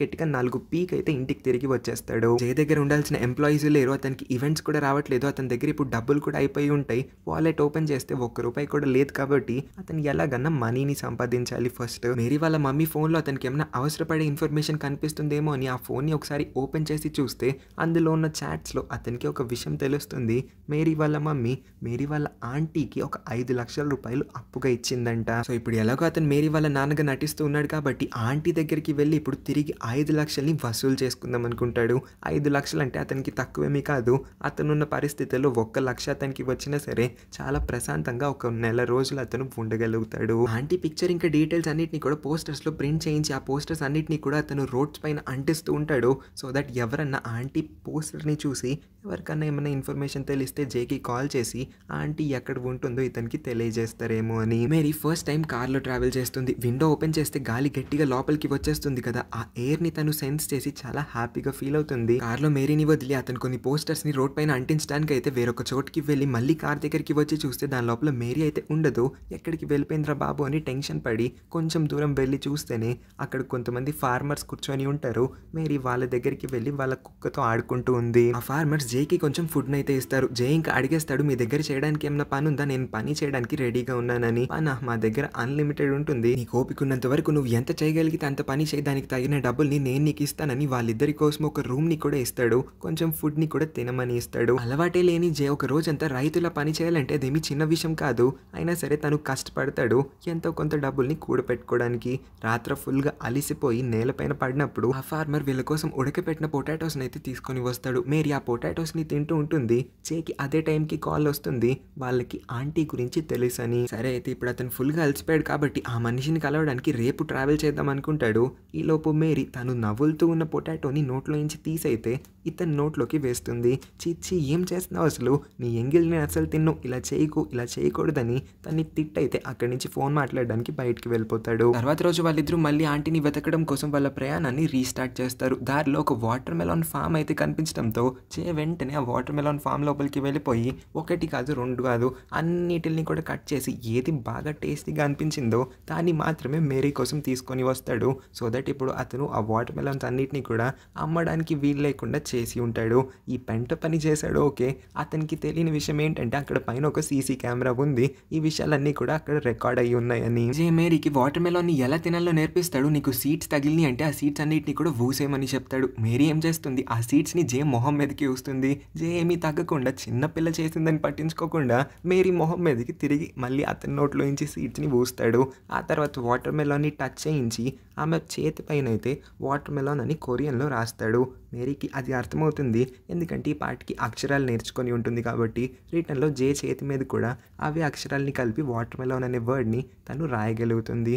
గట్టిగా 4 పీక్ అయితే ఇంటికి తిరిగి వచ్చేస్తాడు. జే దగ్గర ఉండాల్సిన ఎంప్లాయీస్ లేరు, అతనికి ఈవెంట్స్ కూడా రావట్లేదు. అతని దగ్గర ఇప్పుడు డబ్బులు కూడా అయిపోయి ఉంటాయి. వాలెట్ ఓపెన్ చేస్తే 1 రూపాయి కూడా లేదు కాబట్టి అతను ఎలాగన్నా మనీని సంపాదించాలి. ఫస్ట్ మేరీ వాళ్ళ మమ్మీ ఫోన్లో అతనికి ఏమైనా అవసరపడే ఇన్ఫర్మేషన్ కనిపిస్తుందేమో అని ఆ ఫోన్ని ఒకసారి ఓపెన్ చేసి చూస్తే అందులో ఉన్న చాట్స్లో అతనికి ఒక విషయం తెలుస్తుంది. మేరీ వాళ్ళ మమ్మీ మేరీ వాళ్ళ ఆంటీకి ఒక 5 లక్షల రూపాయలు అప్పుగా ఇచ్చిందంట. సో ఇప్పుడు ఎలాగో అతను మేరీ వాళ్ళ నాన్నగా నటిస్తూ ఉన్నాడు కాబట్టి ఆంటీ దగ్గరికి వెళ్ళి ఇప్పుడు తిరిగి 5 లక్షల్ని వసూలు చేసుకుందాం అనుకుంటాడు. 5 లక్షలు అంటే అతనికి తక్కువేమీ కాదు. అతనున్న పరిస్థితుల్లో 1 లక్ష అతనికి వచ్చినా సరే చాలా ప్రశాంతంగా ఒక నెల రోజులు అతను ఉండగలుగుతాడు. ఆంటీ పిక్చర్ ఇంకా డీటెయిల్స్ అన్నిటిని కూడా పోస్టర్స్లో ప్రింట్ చేయించి ఆ పోస్టర్స్ అన్నిటిని కూడా అతను రోడ్స్ పైన అంటిస్తూ ఉంటాడు. సో దట్ ఎవరన్నా ఆంటీ పోస్టర్ని చూసి ఎవరికన్నా ఏమైనా ఇన్ఫర్మేషన్ తెలిస్తే జేకి కాల్ చేసి ఆంటీ ఎక్కడ ఉంటుందో ఇతనికి తెలియజేస్తారేమో అని. మేరీ ఫస్ట్ టైం కార్లో ట్రావెల్ చేస్తుంది. విండో ఓపెన్ చేస్తే గాలి గట్టిగా లోపలికి వచ్చేస్తుంది కదా, ఆ ఎయిర్ని తను సెన్స్ చేసి చాలా హ్యాపీగా ఫీల్ అవుతుంది. కార్లో మేరీని వదిలి అతను కొన్ని పోస్టర్స్ని రోడ్ పైన అంటించడానికి అయితే వేరొక చోటుకి వెళ్ళి మళ్ళీ కార్ దగ్గరికి వచ్చి చూస్తే దాని లోపల మేరీ అయితే ఉండదు. ఎక్కడికి వెళ్ళిపోయిందిరా బాబు అని టెన్షన్ పడి కొంచెం దూరం వెళ్ళి చూస్తేనే అక్కడ కొంతమంది ఫార్మర్స్ కూర్చొని ఉంటారు. మేరీ వాళ్ళ దగ్గరికి వెళ్ళి వాళ్ళ కుక్కతో ఆడుకుంటూ ఉంది. ఆ ఫార్మర్స్ జేకి కొంచెం ఫుడ్ అయితే ఇస్తారు. జే ఇంకా అడిగేస్తాడు, మీ దగ్గర చేయడానికి ఏమైనా పని ఉందా, నేను పని చేయడానికి రెడీగా ఉన్నానని. మా దగ్గర అన్లిమిటెడ్ ఉంటుంది, నీకు ఓపికన్నంత వరకు నువ్వు ఎంత చేయగలిగితే అంత పని చేయి, దానికి తగిన డబ్బుల్ని నేను నీకు ఇస్తానని వాళ్ళిద్దరి కోసం ఒక రూమ్ ని కూడా ఇస్తాడు. కొంచెం ఫుడ్ ని కూడా తినమని ఇస్తాడు. అలవాటే లేని జే ఒక రోజంతా రైతుల పని చేయాలంటే అదేమి చిన్న విషయం కాదు. అయినా సరే తను కష్టపడతాడు ఎంతో కొంత డబ్బుల్ని కూడపెట్టుకోవడానికి. రాత్ర ఫుల్ గా అలిసిపోయి నేలపైన పడినప్పుడు ఆ ఫార్మర్ వీళ్ళ కోసం ఉడకపెట్టిన పొటాటోస్ అయితే తీసుకొని వస్తాడు. మేరీ ఆ పొటాటోస్ ని తింటూ ఉంటుంది. జేకి అదే టైంకి కాల్ వస్తుంది, వాళ్ళకి ఆంటీ గురించి తెలుసని. సరే అయితే ఇప్పుడు అతను ఫుల్ గా అలసిపోయాడు కాబట్టి ఆ మనిషిని కలవడానికి రేపు ట్రావెల్ చేద్దాం అనుకుంటాడు. ఈలోపు మేరీ తను నవ్వులుతూ ఉన్న పొటాటోని నోట్లో నుంచి తీసైతే ఇతని నోట్లోకి వేస్తుంది. చిచ్చి ఏం చేస్తున్నావు అసలు, నీ ఎంగిల్ని అసలు తిన్ను, ఇలా చేయకు, ఇలా చేయకూడదని తన్ని తిట్టయితే అక్కడి నుంచి ఫోన్ మాట్లాడడానికి బయటికి వెళ్ళిపోతాడు. తర్వాత రోజు వాళ్ళిద్దరూ మళ్ళీ ఆంటీని వెతకడం కోసం వాళ్ళ ప్రయాణాన్ని రీస్టార్ట్ చేస్తారు. దారిలో ఒక వాటర్ మెలాన్ ఫామ్ అయితే కనిపించడంతో జే వెంటనే ఆ వాటర్ మెలాన్ ఫామ్ లోపలికి వెళ్ళిపోయి ఒకటి కాదు రెండు కాదు అన్నిటిని కూడా కట్ చేసి ఏది బాగా టేస్టీగా అనిపించిందో దాన్ని మాత్రమే మేరీ కోసం తీసుకొని వస్తాడు. సో దట్ ఇప్పుడు అతను ఆ వాటర్ మెలాన్స్ అన్నిటిని కూడా అమ్మడానికి వీలు లేకుండా చేసి ఉంటాడు. ఈ పెంట పని చేశాడు ఓకే, అతనికి తెలియని విషయం ఏంటంటే అక్కడ పైన ఒక సీసీ కెమెరా ఉంది. ఈ విషయాలన్నీ కూడా అక్కడ రికార్డ్ అయ్యి ఉన్నాయని. జే మేరీకి వాటర్ మెలాన్ ని ఎలా తినాలో నేర్పిస్తాడు. నీకు సీడ్స్ తగిలిని అంటే ఆ సీడ్స్ అన్నిటిని కూడా ఊసేయమని చెప్తాడు. మేరీ ఏం చేస్తుంది, ఆ సీడ్స్ ని జే మొహం మీదకి ఊస్తుంది. జే ఏమీ తగ్గకుండా చిన్నపిల్ల చేసిందని పట్టించుకోకుండా మేరీ మొహం మీదకి తిరిగి మళ్ళీ అతని నోట్లో నుంచి సీడ్స్ ని ఊస్తాడు. ఆ తర్వాత వాటర్ మెలాన్ ని టచ్ చేయించి ఆమె చేతి పైన అయితే వాటర్ మెలాన్ అని కొరియన్లో రాస్తాడు. మేరీకి అది అర్థమవుతుంది, ఎందుకంటే ఈ పాటికి అక్షరాలు నేర్చుకొని ఉంటుంది కాబట్టి. రిటర్న్లో జే చేతి మీద కూడా అవే అక్షరాలని కలిపి వాటర్ మెలాన్ అనే వర్డ్ని తను రాయగలుగుతుంది.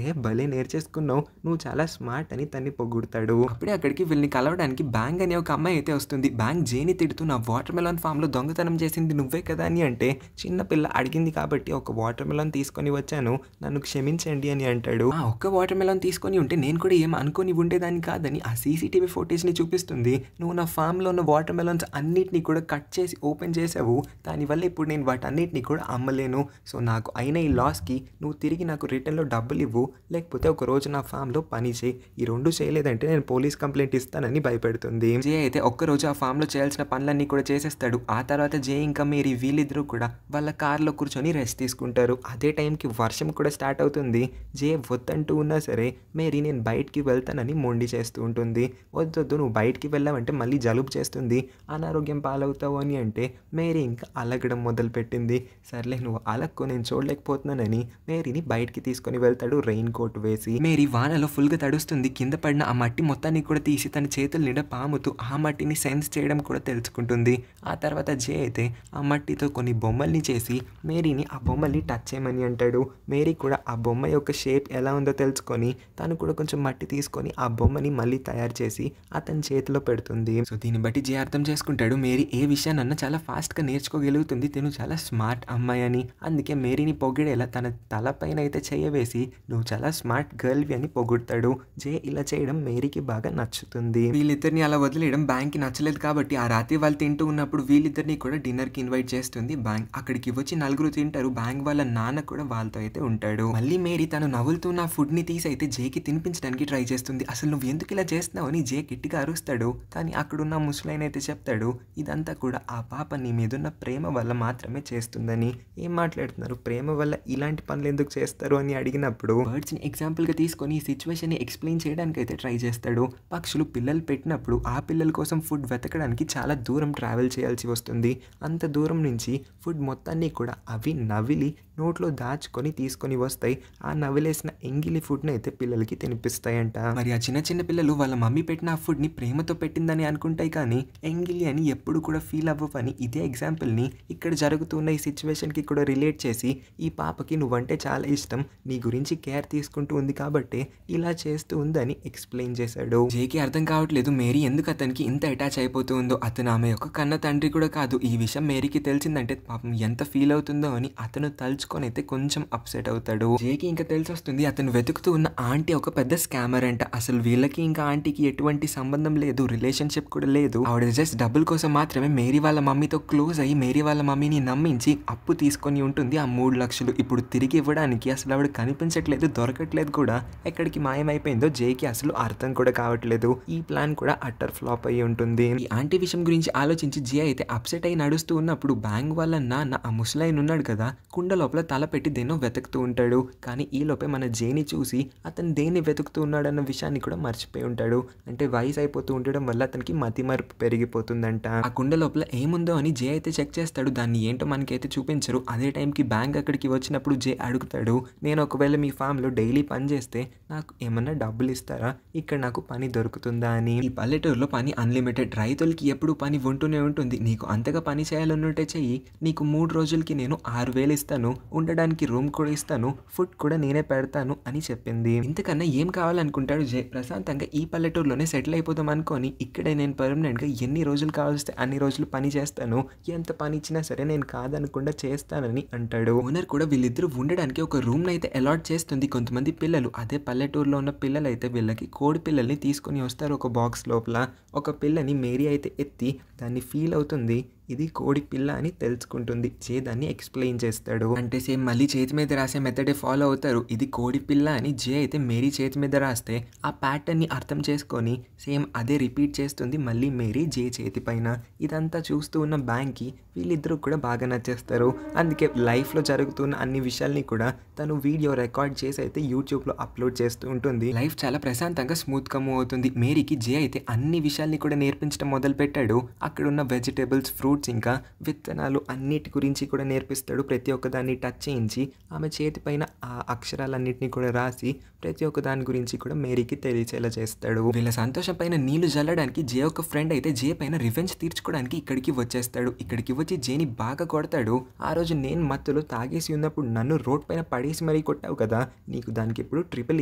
భలే నేర్చేసుకున్నావు, నువ్వు చాలా స్మార్ట్ అని తన్ని పొగుడతాడు. అప్పుడే అక్కడికి వీళ్ళని కలవడానికి బ్యాంగ్ అనే ఒక అమ్మాయి అయితే వస్తుంది. బ్యాంగ్ జేని తిడుతూ నా వాటర్ మెలాన్ ఫామ్లో దొంగతనం చేసింది నువ్వే కదా అని అంటే, చిన్నపిల్ల అడిగింది కాబట్టి ఒక వాటర్ మెలాన్ తీసుకొని వచ్చాను, నన్ను క్షమించండి అని అంటాడు. ఆ ఒక్క వాటర్ మెలాన్ తీసుకొని ఉంటే నేను కూడా ఏం అనుకొని ఉండేదాన్ని కాదని ఆ సీసీటీవీ ఫోటేజ్ని చూపిస్తుంది. నువ్వు నా ఫామ్లో ఉన్న వాటర్ మెలాన్స్ అన్నిటిని కూడా కట్ చేసి ఓపెన్ చేసావు, దానివల్ల ఇప్పుడు నేను వాటన్నిటిని కూడా అమ్మలేను. సో నాకు అయిన ఈ లాస్కి నువ్వు తిరిగి నాకు రిటర్న్లో డబ్బులు ఇవ్వు, లేకపోతే ఒక రోజు నా ఫామ్లో పని చేయి, ఈ రెండు చేయలేదంటే నేను పోలీస్ కంప్లైంట్ ఇస్తానని భయపెడుతుంది. జే అయితే ఒక్కరోజు ఆ ఫామ్లో చేయాల్సిన పనులన్నీ కూడా చేసేస్తాడు. ఆ తర్వాత జే ఇంకా మేరీ వీళ్ళిద్దరూ కూడా వాళ్ళ కార్లో కూర్చొని రెస్ట్ తీసుకుంటారు. అదే టైంకి వర్షం కూడా స్టార్ట్ అవుతుంది. జే వద్దంటూ ఉన్నా సరే మేరీ నేను బయటికి వెళ్తానని మొండి చేస్తూ ఉంటుంది. వద్దొద్దు, నువ్వు బయటికి వెళ్ళావంటే మళ్ళీ జలుబు చేస్తుంది, అనారోగ్యం పాలవుతావు అని అంటే మేరీ ఇంకా అలగడం మొదలుపెట్టింది. సర్లే నువ్వు అలక్కు, నేను చూడలేకపోతున్నానని మేరీని బయటికి తీసుకొని వెళ్తాడు రెయిన్ కోట్ వేసి. మేరీ వానలో ఫుల్గా తడుస్తుంది. కింద పడిన ఆ మట్టి మొత్తాన్ని కూడా తీసి తన చేతుల నిండా పాముతూ ఆ మట్టిని సెన్స్ చేయడం కూడా తెలుసుకుంటుంది. ఆ తర్వాత జే అయితే ఆ మట్టితో కొన్ని బొమ్మల్ని చేసి మేరీని ఆ బొమ్మల్ని టచ్ చేయమని అంటాడు. మేరీ కూడా ఆ బొమ్మ యొక్క షేప్ ఎలా ఉందో తెలుసుకొని తను కూడా కొంచెం మట్టి తీసుకొని ఆ బొమ్మని మళ్ళీ తయారు చేసి అతని చేతిలో పెడుతుంది. సో దీన్ని బట్టి జే అర్థం చేసుకుంటాడు మేరీ ఏ విషయాన్నన్నా చాలా ఫాస్ట్గా నేర్చుకోగలుగుతుంది, తను చాలా స్మార్ట్ అమ్మాయి అని. అందుకే మేరీని పొగిడేలా తన తలపైన అయితే చేయవేసి నువ్వు చాలా స్మార్ట్ గర్ల్వి అని పొగుడతాడు. జే ఇలా చేయడం మేరీకి బాగా నచ్చుతుంది. వీళ్ళిద్దరిని అలా వదిలేయడం బ్యాంక్కి నచ్చలేదు కాబట్టి ఆ రాత్రి వాళ్ళు తింటూ ఉన్నప్పుడు వీళ్ళిద్దరిని కూడా డిన్నర్కి ఇన్వైట్ చేస్తుంది బ్యాంక్. అక్కడికి వచ్చి నలుగురు తింటారు. బ్యాంక్ వాళ్ళ నాన్న కూడా వాళ్ళతో అయితే ఉంటాడు. మళ్ళీ మేరీ తను నవ్వులుతున్న ఫుడ్ని తీసి అయితే జేకి తినిపించడానికి ట్రై చేస్తుంది. అసలు నువ్వు ఎందుకు ఇలా చేస్తున్నావు అని జే గట్టిగా అరుస్తాడు. కానీ అక్కడున్న ముసలైన అయితే చెప్తాడు, ఇదంతా కూడా ఆ పాప నీ మీదున్న ప్రేమ వల్ల మాత్రమే చేస్తుందని. ఏం మాట్లాడుతున్నారు, ప్రేమ వల్ల ఇలాంటి పనులు ఎందుకు చేస్తారు అని అడిగినప్పుడు బర్డ్స్ని ఎగ్జాంపుల్గా తీసుకొని ఈ సిచ్యువేషన్ని ఎక్స్ప్లెయిన్ చేయడానికి అయితే ట్రై చేస్తాడు. పక్షులు పిల్లలు పెట్టినప్పుడు ఆ పిల్లల కోసం ఫుడ్ వెతకడానికి చాలా దూరం ట్రావెల్ చేయాల్సి వస్తుంది. అంత దూరం నుంచి ఫుడ్ మొత్తాన్ని కూడా అవి నవిలి నోట్లో దాచుకొని తీసుకొని వస్తాయి. ఆ నవిలేసిన ఎంగిలి ఫుడ్ని అయితే పిల్లలకి తినిపిస్తాయంట. మరి ఆ చిన్న చిన్న పిల్లలు వాళ్ళ మమ్మీ పెట్టిన ఆ ఫుడ్ని ప్రేమతో పెట్టిందని అనుకుంటాయి, కానీ ఎంగిలి అని ఎప్పుడు కూడా ఫీల్ అవ్వని ఇదే ఎగ్జాంపుల్ని ఇక్కడ జరుగుతున్న ఈ సిచ్యువేషన్కి కూడా రిలేట్ చేసి ఈ పాపకి నువ్వంటే చాలా ఇష్టం, నీ గురించి కేర్ తీసుకుంటూ ఉంది కాబట్టి ఇలా చేస్తూ ఉందని ఎక్స్ప్లెయిన్ చేశాడు. జేకి అర్థం కావట్లేదు మేరీ ఎందుకు అతనికి ఇంత అటాచ్ అయిపోతూ ఉందో. అతను ఆమె యొక్క కన్న తండ్రి కూడా కాదు. ఈ విషయం మేరీకి తెలిసిందంటే పాపం ఎంత ఫీల్ అవుతుందో అని అతను తలుచుకొని అయితే కొంచెం అప్సెట్ అవుతాడు. జేకి ఇంకా తెలిసొస్తుంది అతను వెతుకుతూ ఉన్న ఆంటీ ఒక పెద్ద స్కామర్ అంట. అసలు వీళ్ళకి ఇంకా ఆంటీకి ఎటువంటి సంబంధం లేదు, రిలేషన్షిప్ కూడా లేదు. ఆవిడ జస్ట్ డబ్బుల కోసం మాత్రమే మేరీ వాళ్ళ మమ్మీతో క్లోజ్ అయ్యి మేరీ వాళ్ళ మమ్మీని నమ్మించి అప్పు తీసుకొని ఉంటుంది ఆ 3 లక్షలు. ఇప్పుడు తిరిగి ఇవ్వడానికి అసలు ఆవిడ కనిపించట్లేదు, దొరకట్లేదు కూడా. ఎక్కడికి మాయమైపోయిందో జేకి అసలు అర్థం కూడా కావట్లేదు. ఈ ప్లాన్ కూడా అట్టర్ ఫ్లాప్ అయ్యి ఉంటుంది. ఈ ఆంటీ విషయం గురించి ఆలోచించి జే అయితే అప్సెట్ అయి నడుస్తూ ఉన్నప్పుడు బ్యాంక్ వాళ్ళ నాన్న ఆ ముసలాయన ఉన్నాడు కదా, కుండ లోపల తల పెట్టి దేన్నో వెతుకుతూ ఉంటాడు. కానీ ఈ లోపే మన జేని చూసి అతను దేన్ని వెతుకుతూ ఉన్నాడన్న విషయాన్ని కూడా మర్చిపోయి ఉంటాడు. అంటే వయసు అయిపోతూ ఉండడం వల్ల అతనికి మతిమరుపు పెరిగిపోతుందంట. ఆ కుండ లోపల ఏముందో అని జే అయితే చెక్ చేస్తాడు. దాన్ని ఏంటో మనకైతే చూపించరు. అదే టైంకి బ్యాంక్ అక్కడికి వచ్చినప్పుడు జే అడుగుతాడు, నేను ఒకవేళ మీ ఫామ్లో డైలీ పని చేస్తే నాకు ఏమన్నా డబ్బులు ఇస్తారా, ఇక్కడ నాకు పని దొరుకుతుందా అని. ఈ పల్లెటూరులో పని అన్లిమిటెడ్, రైతులకి ఎప్పుడు పని ఉంటూనే ఉంటుంది. నీకు అంతగా పని చేయాలన్నట్టే చెయ్యి, నీకు 3 రోజులకి నేను 6,000 ఇస్తాను, ఉండడానికి రూమ్ కూడా ఇస్తాను, ఫుడ్ కూడా నేనే పెడతాను అని చెప్పింది. ఇంతకన్నా ఏం కావాలనుకుంటాడు జే. ప్రశాంతంగా ఈ పల్లెటూరులోనే సెటిల్ అయిపోదాం అనుకొని ఇక్కడే నేను పర్మనెంట్గా ఎన్ని రోజులు కావాల్స్తే అన్ని రోజులు పని చేస్తాను, ఎంత పని ఇచ్చినా సరే నేను కాదనకుండా చేస్తానని అంటాడు. ఓనర్ కూడా వీళ్ళిద్దరూ ఉండడానికి ఒక రూమ్ అయితే అలాట్ చేస్తుంది. కొంతమంది పిల్లలు, అదే పల్లెటూరులో ఉన్న పిల్లలు అయితే వీళ్ళకి కోడి పిల్లల్ని తీసుకొని వస్తారు ఒక బాక్స్ లోపల. ఒక పిల్లని మేరీ అయితే ఎత్తి దాన్ని ఫీల్ అవుతుంది, ఇది కోడి పిల్ల అని తెలుసుకుంటుంది. జే దాన్ని ఎక్స్ప్లెయిన్ చేస్తాడు. అంటే సేమ్ మళ్ళీ చేతి మీద రాసే మెథడే ఫాలో అవుతారు. ఇది కోడి పిల్ల అని జే అయితే మేరీ చేతి మీద రాస్తే ఆ ప్యాటర్న్ని అర్థం చేసుకొని సేమ్ అదే రిపీట్ చేస్తుంది మళ్ళీ మేరీ జే చేతి పైన. ఇదంతా చూస్తూ ఉన్న బ్యాంక్కి వీళ్ళిద్దరూ కూడా బాగా నచ్చేస్తారు. అందుకే లైఫ్లో జరుగుతున్న అన్ని విషయాల్ని కూడా తను వీడియో రికార్డ్ చేసి అయితే యూట్యూబ్లో అప్లోడ్ చేస్తూ ఉంటుంది. లైఫ్ చాలా ప్రశాంతంగా స్మూత్గా మూవ్ అవుతుంది. మేరీకి జే అయితే అన్ని విషయాల్ని కూడా నేర్పించడం మొదలు పెట్టాడు. అక్కడున్న వెజిటేబుల్స్, ఫ్రూట్స్ ఇంకా విత్తనాలు అన్నిటి గురించి కూడా నేర్పిస్తాడు. ప్రతి ఒక్క దాన్ని టచ్ చేయించి ఆమె చేతి పైన ఆ అక్షరాలన్నింటినీ కూడా రాసి ప్రతి ఒక్క దాని గురించి కూడా మేరీకి తెలిసేలా చేస్తాడు. వీళ్ళ సంతోషం పైన నీళ్లు జల్లడానికి జే ఒక ఫ్రెండ్ అయితే జే పైన రివెంజ్ తీర్చుకోవడానికి ఇక్కడికి వచ్చేస్తాడు. ఇక్కడికి వచ్చి జేని బాగా కొడతాడు. ఆ రోజు నేను మత్తులో తాగేసి ఉన్నప్పుడు నన్ను రోడ్ పైన పడేసి మరీ కొట్టావు కదా, నీకు దానికి ఇప్పుడు ట్రిపుల్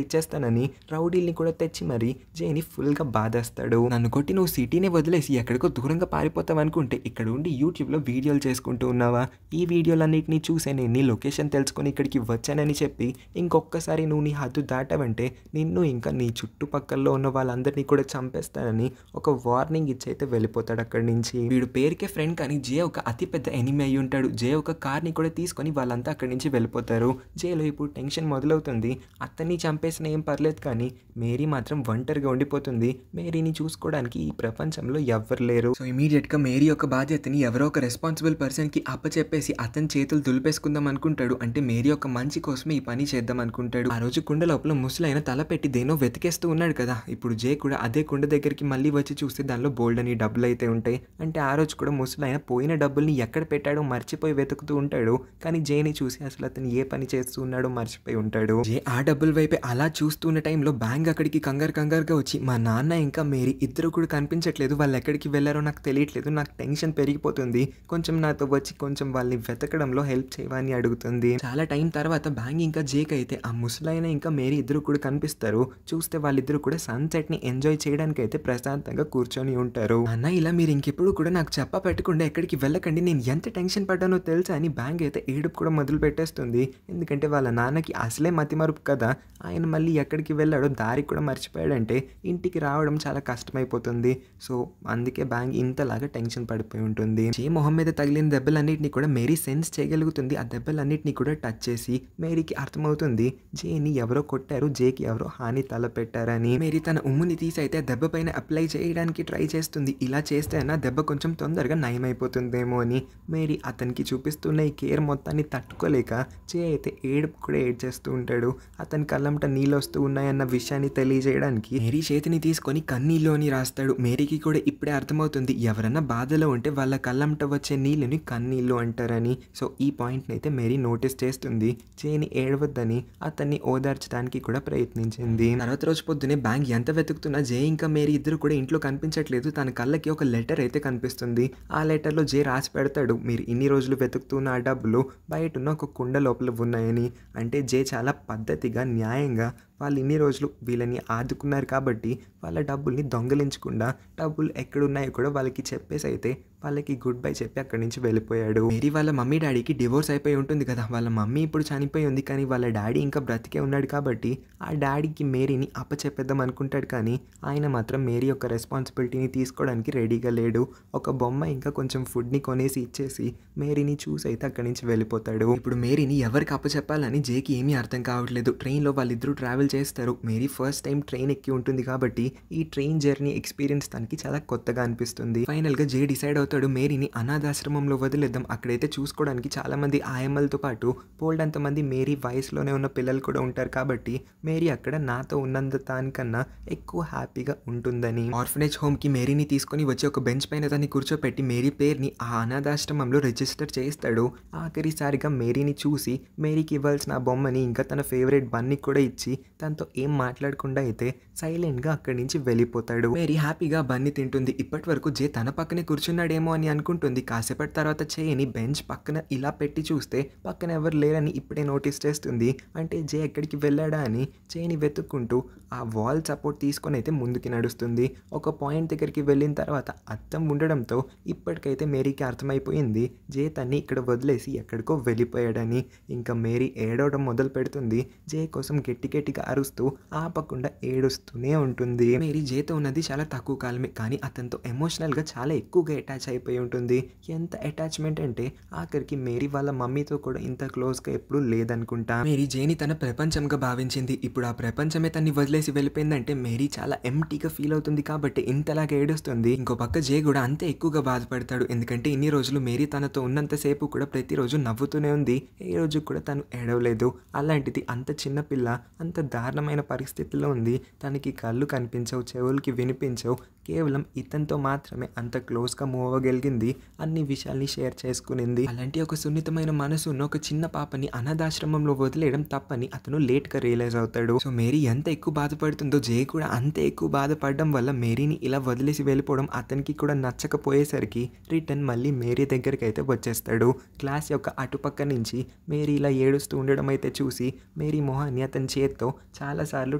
ఇచ్చేస్తానని రౌడీల్ని కూడా తెచ్చి మరీ జేని ఫుల్గా బాధేస్తాడు. నన్ను కొట్టి నువ్వు సిటీనే వదిలేసి ఎక్కడికో దూరంగా పారిపోతావు అనుకుంటే ఇక్కడ ఉండి యూట్యూబ్లో వీడియోలు చేసుకుంటూ ఉన్నావా? ఈ వీడియోలన్నింటినీ చూసే నేను నీ లొకేషన్ తెలుసుకొని ఇక్కడికి వచ్చానని చెప్పి ఇంకొకసారి నువ్వు నీ హద్దు దాటావంటే నిన్ను ఇంకా నీ చుట్టుపక్కల్లో ఉన్న వాళ్ళందరినీ కూడా చంపేస్తానని ఒక వార్నింగ్ ఇచ్చైతే వెళ్ళిపోతాడు అక్కడి నుంచి. వీడు పేరుకే ఫ్రెండ్ కానీ జే ఒక అతిపెద్ద ఎనిమి అయి ఉంటాడు. జే ఒక కార్ని కూడా తీసుకొని వాళ్ళంతా అక్కడి నుంచి వెళ్ళిపోతారు. జేలో ఇప్పుడు టెన్షన్ మొదలవుతుంది. అతన్ని చంపేసిన ఏం పర్లేదు కానీ మేరీ మాత్రం ఒంటరిగా ఉండిపోతుంది. మేరీని చూసుకోవడానికి ఈ ప్రపంచంలో ఎవ్వరు లేరు. సో ఇమీడియట్గా మేరీ యొక్క బాధ్యతని ఎవరో ఒక రెస్పాన్సిబుల్ పర్సన్కి అప్పచెప్పేసి అతని చేతులు దులిపేసుకుందాం అనుకుంటాడు. అంటే మేరీ యొక్క మంచి కోసమే ఈ పని చేద్దాం అనుకుంటాడు. ఆ రోజు కుండ లోపల ముసలైన తల పెట్టి దేనో వెతికేస్తూ ఉన్నాడు కదా, ఇప్పుడు జే కూడా అదే కుండ దగ్గరికి మళ్ళీ వచ్చి చూస్తే దానిలో బోల్డ్ అని డబ్బులు అయితే ఉంటాయి. అంటే ఆ రోజు కూడా ముసలైన పోయిన డబ్బుల్ని ఎక్కడ పెట్టాడో మర్చిపోయి వెతుకుతూ ఉంటాడు. కానీ జేని చూసి అసలు అతను ఏ పని చేస్తూ ఉన్నాడో మర్చిపోయి ఉంటాడు. జే ఆ డబ్బుల వైపే అలా చూస్తున్న టైంలో బ్యాంక్ అక్కడికి కంగారుగా వచ్చి మా నాన్న ఇంకా మేరీ ఇద్దరు కూడా కనిపించట్లేదు, వాళ్ళు ఎక్కడికి వెళ్ళారో నాకు తెలియట్లేదు, నాకు టెన్షన్ పెరిగిపోతుంది, కొంచెం నాతో వచ్చి కొంచెం వాళ్ళని వెతకడంలో హెల్ప్ చేయవని అడుగుతుంది. చాలా టైం తర్వాత బ్యాంగ్ ఇంకా జేక్ అయితే ఆ ముసలైన ఇంకా మేరీ ఇద్దరు కూడా కనిపిస్తారు. చూస్తే వాళ్ళిద్దరు కూడా సన్సెట్ ని ఎంజాయ్ చేయడానికి అయితే ప్రశాంతంగా కూర్చొని ఉంటారు. అన్న ఇలా మీరు ఇంకెప్పుడు కూడా నాకు చెప్ప పెట్టకుండా ఎక్కడికి వెళ్ళకండి, నేను ఎంత టెన్షన్ పడ్డానో తెలుసా అని బ్యాంగ్ అయితే ఏడుపు కూడా మొదలు పెట్టేస్తుంది. ఎందుకంటే వాళ్ళ నాన్నకి అసలే మతిమరుపు కదా, ఆయన మళ్ళీ ఎక్కడికి వెళ్ళాడో దారి కూడా మర్చిపోయాడంటే ఇంటికి రావడం చాలా కష్టమైపోతుంది. సో అందుకే బ్యాంగ్ ఇంతలాగా టెన్షన్ పడిపోయి ఉంటుంది. జే మొహం మీద తగిలిన దెబ్బలన్నింటినీ కూడా మేరీ సెన్స్ చేయగలుగుతుంది. ఆ దెబ్బలన్నింటినీ కూడా టచ్ చేసి మేరీకి అర్థమవుతుంది జేని ఎవరో కొట్టారు, జేకి ఎవరో హాని తలపెట్టారని. మేరీ తన ఉమ్ముని తీసి అయితే దెబ్బ పైన అప్లై చేయడానికి ట్రై చేస్తుంది. ఇలా చేస్తే అన్న దెబ్బ కొంచెం తొందరగా నయమైపోతుందేమో అని. మేరీ అతనికి చూపిస్తున్న ఈ కేర్ మొత్తాన్ని తట్టుకోలేక జే అయితే ఏడుపు కూడా ఏడ్చేస్తూ ఉంటాడు. అతని కళ్ళంట నీళ్ళు వస్తూ ఉన్నాయన్న విషయాన్ని తెలియజేయడానికి మేరీ చేతిని తీసుకొని కన్నీళ్ళు అని రాస్తాడు. మేరీకి కూడా ఇప్పుడే అర్థమవుతుంది ఎవరన్నా బాధలో ఉంటే వాళ్ళ కళ్ళంట వచ్చే నీళ్ళని కన్నీళ్ళు అంటారని. సో ఈ పాయింట్ని అయితే మేరీ నోటీస్ చేస్తుంది. జేని ఏడవద్దని అతన్ని ఓదార్చడానికి కూడా ప్రయత్నించింది. తర్వాత రోజు పొద్దునే బ్యాంక్ ఎంత వెతుకుతున్నా జే ఇంకా మేరీ ఇద్దరు కూడా ఇంట్లో కనిపించట్లేదు. తన కళ్ళకి ఒక లెటర్ అయితే కనిపిస్తుంది. ఆ లెటర్లో జే రాసి రాసి పెడతాడు మీరు ఇన్ని రోజులు వెతుకుతున్న ఆ డబ్బులు బయటున్న ఒక కుండ లోపల ఉన్నాయని. అంటే జే చాలా పద్ధతిగా, న్యాయంగా వాళ్ళు ఇన్ని రోజులు వీళ్ళని ఆదుకున్నారు కాబట్టి వాళ్ళ డబ్బుల్ని దొంగిలించకుండా డబ్బులు ఎక్కడున్నాయో కూడా వాళ్ళకి చెప్పేసి అయితే వాళ్ళకి గుడ్ బై చెప్పి అక్కడి నుంచి వెళ్ళిపోయాడు. మేరీ వాళ్ళ మమ్మీ డాడీకి డివోర్స్ అయిపోయి ఉంటుంది కదా. వాళ్ళ మమ్మీ ఇప్పుడు చనిపోయి ఉంది కానీ వాళ్ళ డాడీ ఇంకా బ్రతికే ఉన్నాడు కాబట్టి ఆ డాడీకి మేరీని అప్పచెప్పేద్దాం అనుకుంటాడు. కానీ ఆయన మాత్రం మేరీ యొక్క రెస్పాన్సిబిలిటీని తీసుకోవడానికి రెడీగా లేడు. ఒక బొమ్మ ఇంకా కొంచెం ఫుడ్ని కొనేసి ఇచ్చేసి మేరీని చూసి అయితే అక్కడి నుంచి వెళ్ళిపోతాడు. ఇప్పుడు మేరీని ఎవరికి అప్పచెప్పాలని జేకి ఏమీ అర్థం కావట్లేదు. ట్రైన్లో వాళ్ళిద్దరూ ట్రావెల్ చేస్తారు. మేరీ ఫస్ట్ టైం ట్రైన్ ఎక్కి ఉంటుంది కాబట్టి ఈ ట్రైన్ జర్నీ ఎక్స్పీరియన్స్ తనకి చాలా కొత్తగా అనిపిస్తుంది. ఫైనల్గా జే డిసైడ్ అవుతాడు మేరీని అనాథాశ్రమంలో వదిలేద్దాం. అక్కడైతే చూసుకోవడానికి చాలా మంది ఆయమ్మలతో పాటు బోల్డ్ మంది మేరీ వయసులోనే ఉన్న పిల్లలు కూడా ఉంటారు కాబట్టి మేరీ అక్కడ నాతో ఉన్నంత దానికన్నా ఎక్కువ హ్యాపీగా ఉంటుందని ఆర్ఫనేజ్ హోమ్కి మేరీని తీసుకొని వచ్చి ఒక బెంచ్ పైన దాన్ని కూర్చోపెట్టి మేరీ పేరుని ఆ అనాథాశ్రమంలో రిజిస్టర్ చేస్తాడు. ఆఖరిసారిగా మేరీని చూసి మేరీకి ఇవ్వాల్సిన ఆ బొమ్మని ఇంకా తన ఫేవరెట్ బన్ని కూడా ఇచ్చి తనతో ఏం మాట్లాడకుండా అయితే సైలెంట్గా అక్కడి నుంచి వెళ్ళిపోతాడు. మేరీ హ్యాపీగా బన్ని తింటుంది. ఇప్పటి వరకు జే తన పక్కనే కూర్చున్నాడేమో అని అనుకుంటుంది. కాసేపటి తర్వాత చేయని బెంచ్ పక్కన ఇలా పెట్టి చూస్తే పక్కన ఎవరు లేరని ఇప్పుడే నోటీస్ చేస్తుంది. అంటే జే ఎక్కడికి వెళ్ళాడా అని చేయని వెతుక్కుంటూ ఆ వాల్ సపోర్ట్ తీసుకొని అయితే ముందుకి నడుస్తుంది. ఒక పాయింట్ దగ్గరికి వెళ్ళిన తర్వాత అద్దం ఉండడంతో ఇప్పటికైతే మేరీకి అర్థమైపోయింది జే తన్ని ఇక్కడ వదిలేసి ఎక్కడికో వెళ్ళిపోయాడని. ఇంకా మేరీ ఏడవడం మొదలు పెడుతుంది. జే కోసం గట్టిగా అరుస్తూ ఆపకుండా ఏడుస్తూనే ఉంటుంది. మేరీ జేతో ఉన్నది చాలా తక్కువ కాలమే కానీ అతనితో ఎమోషనల్గా చాలా ఎక్కువగా అటాచ్ అయిపోయి ఉంటుంది. ఎంత అటాచ్మెంట్ అంటే ఆఖరికి మేరీ వాళ్ళ మమ్మీతో కూడా ఇంత క్లోజ్గా ఎప్పుడూ లేదనుకుంటా. మేరీ జేని తన ప్రపంచంగా భావించింది. ఇప్పుడు ఆ ప్రపంచమే తన్ని వదిలేసి వెళ్ళిపోయిందంటే మేరీ చాలా ఎంప్టీగా ఫీల్ అవుతుంది కాబట్టి ఇంతలాగా ఏడుస్తుంది. ఇంకో పక్క జే కూడా అంతే ఎక్కువగా బాధపడతాడు. ఎందుకంటే ఇన్ని రోజులు మేరీ తనతో ఉన్నంతసేపు కూడా ప్రతిరోజు నవ్వుతూనే ఉంది. ఏ రోజు కూడా తను ఏడవలేదు. అలాంటిది అంత చిన్న పిల్ల అంత దారుణమైన పరిస్థితిలో ఉంది. తనకి కళ్ళు కనిపించవు, చెవులకి వినిపించవు. కేవలం ఇతనితో మాత్రమే అంత క్లోజ్గా మూవ్ అవ్వగలిగింది. అన్ని విషయాల్ని షేర్ చేసుకునింది. అలాంటి ఒక సున్నితమైన మనసు ఉన్న ఒక చిన్న పాపని అనాథాశ్రమంలో వదిలేయడం తప్పని అతను లేట్గా రియలైజ్ అవుతాడు. సో మేరీ ఎంత ఎక్కువ బాధపడుతుందో జే కూడా అంతే ఎక్కువ బాధపడడం వల్ల మేరీని ఇలా వదిలేసి వెళ్ళిపోవడం అతనికి కూడా నచ్చకపోయేసరికి రిటర్న్ మళ్ళీ మేరీ దగ్గరికి అయితే వచ్చేస్తాడు. క్లాస్ యొక్క అటుపక్క నుంచి మేరీ ఇలా ఏడుస్తూ ఉండడం అయితే చూసి మేరీ మొహాన్ని అతని చేత్తో చాలాసార్లు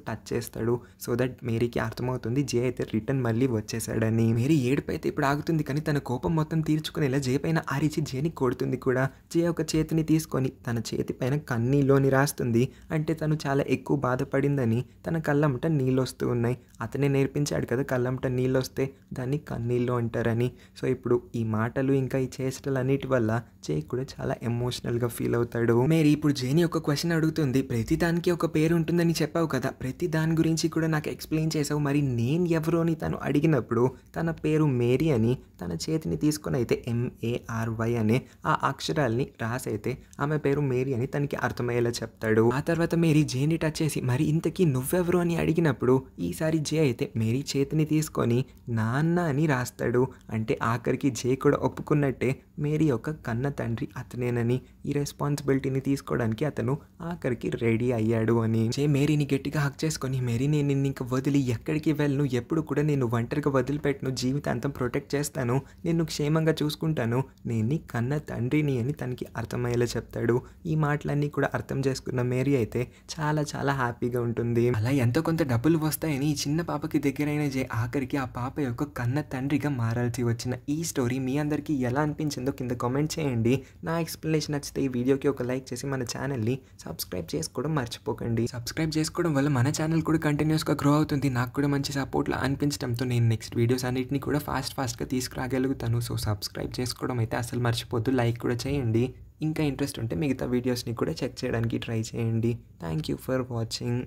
టచ్ చేస్తాడు. సో దట్ మేరీకి అర్థమవుతుంది జే అయితే రిటర్న్ మళ్ళీ వచ్చేసాడని. మేరీ ఏడుపు అయితే ఇప్పుడు ఆగుతుంది కానీ తన కోపం మొత్తం తీర్చుకునేలా జే పైన అరిచి జేని కొడుతుంది కూడా. జే ఒక చేతిని తీసుకొని తన చేతి పైన కన్నీళ్ళని రాస్తుంది. అంటే తను చాలా ఎక్కువ బాధపడిందని తన కళ్ళమ్మట నీళ్ళు వస్తూ ఉన్నాయి. అతనే నేర్పించాడు కదా కళ్ళమ్మట నీళ్ళు వస్తే దాన్ని కన్నీళ్ళు అంటారని. సో ఇప్పుడు ఈ మాటలు ఇంకా ఈ చేష్టలు అన్నిటి వల్ల జే కూడా చాలా ఎమోషనల్గా ఫీల్ అవుతాడు. మేరీ ఇప్పుడు జేని ఒక క్వశ్చన్ అడుగుతుంది. ప్రతి దానికి ఒక పేరు ఉంటుందని చెప్పావు కదా, ప్రతి దాని గురించి కూడా నాకు ఎక్స్ప్లెయిన్ చేసావు, మరి నేను ఎవరో అని తను అడిగినప్పుడు తన పేరు మేరీ అని తన చేతిని తీసుకొని అయితే MARY అనే ఆ అక్షరాల్ని రాసైతే ఆమె పేరు మేరీ అని తనకి అర్థమయ్యేలా చెప్తాడు. ఆ తర్వాత మేరీ జేని టచ్ చేసి మరి ఇంతకీ నువ్వెవరు అని అడిగినప్పుడు ఈసారి జే అయితే మేరీ చేతిని తీసుకొని నాన్న అని రాస్తాడు. అంటే ఆఖరికి జే కూడా ఒప్పుకున్నట్టే మేరీ యొక్క కన్న తండ్రి అతనేనని, ఈ రెస్పాన్సిబిలిటీని తీసుకోవడానికి అతను ఆఖరికి రెడీ అయ్యాడు అని. జే మేరీని గట్టిగా హక్ చేసుకొని మేరీ నేను నిన్ను ఇంకా వదిలి ఎక్కడికి వెళ్ళను, ఎప్పుడు కూడా నేను ఒంటరిగా వదిలిపెట్టను, జీవితాంతం ప్రొటెక్ట్ చేస్తాను, నిన్ను క్షేమంగా చూసుకుంటాను, నేను నీ కన్న తండ్రిని అని తనకి అర్థమయ్యేలా చెప్తాడు. ఈ మాటలన్నీ కూడా అర్థం చేసుకున్న మేరీ అయితే చాలా చాలా హ్యాపీగా ఉంటుంది. అలా ఎంతో కొంత డబ్బులు వస్తాయని ఈ చిన్న పాపకి దగ్గరైన జే ఆఖరికి ఆ పాప యొక్క కన్న తండ్రిగా మారాల్సి వచ్చిన ఈ స్టోరీ మీ అందరికీ ఎలా అనిపించిందో కింద కామెంట్ చేయండి. నా ఎక్స్ప్లెనేషన్ నచ్చితే ఈ వీడియోకి ఒక లైక్ చేసి మన ఛానల్ని సబ్స్క్రైబ్ చేసుకోవడం మర్చిపోకండి. సబ్స్క్రైబ్ చేసుకోవడం వల్ల మన ఛానల్ కూడా కంటిన్యూస్గా గ్రో అవుతుంది. నాకు కూడా మంచి సపోర్ట్లా అనిపించడంతో నేను నెక్స్ట్ వీడియోస్ అన్నిటిని కూడా ఫాస్ట్గా తీసుకురాగలుగుతాను. సో సబ్స్క్రైబ్ చేసుకోవడం అయితే అసలు మర్చిపోద్దు. లైక్ కూడా చేయండి. ఇంకా ఇంట్రెస్ట్ ఉంటే మిగతా వీడియోస్ని కూడా చెక్ చేయడానికి ట్రై చేయండి. Thank you for watching.